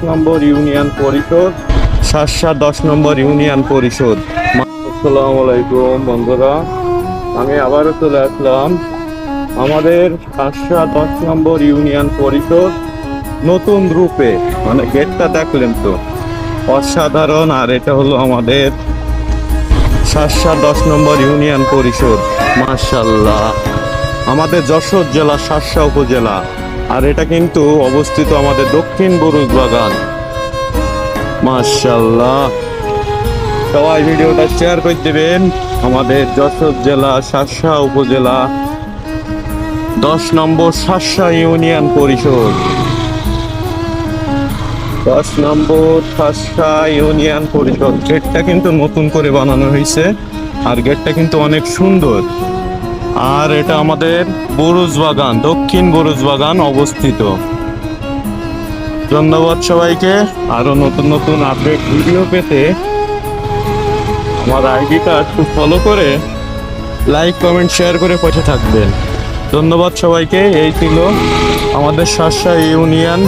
নম্বর union পরিষদ, শার্শা 10 নম্বর union পরিষদ। আসসালামু আলাইকুম বন্ধুরা, আমি আবারও চলে আসলাম আমাদের শার্শা 10 নম্বর ইউনিয়ন পরিষদ নতুন রূপে। মানে গেটটা দেখলেন তো অসাধারণ। আর এটা হলো আমাদের শার্শা 10 নম্বর ইউনিয়ন পরিষদ। মাশাআল্লাহ, আমাদের যশোর জেলা শার্শা উপজেলা। আর এটা কিন্তু অবস্থিত আমাদের দক্ষিণ বুরুজ বাগান। মাশাআল্লাহ, সবাই ভিডিওটা শেয়ার করে দেবেন। আমাদের যশোর জেলা শার্শা উপজেলা 10 নম্বর শার্শা ইউনিয়ন পরিষদ, 10 নম্বর শার্শা ইউনিয়ন পরিষদ। গেটটা কিন্তু নতুন করে বানানো হয়েছে, আর গেটটা কিন্তু অনেক সুন্দর। আর এটা আমাদের বুরুজ বাগান, দক্ষিণ বুরুজ বাগান অবস্থিত। ধন্যবাদ সবাইকে। আরো নতুন নতুন আপডেট ভিডিও পেতে আমার আইডিটা একটু ফলো করে লাইক কমেন্ট শেয়ার করে পাশে থাকবেন। ধন্যবাদ সবাইকে। এই ছিল আমাদের শার্শা ইউনিয়ন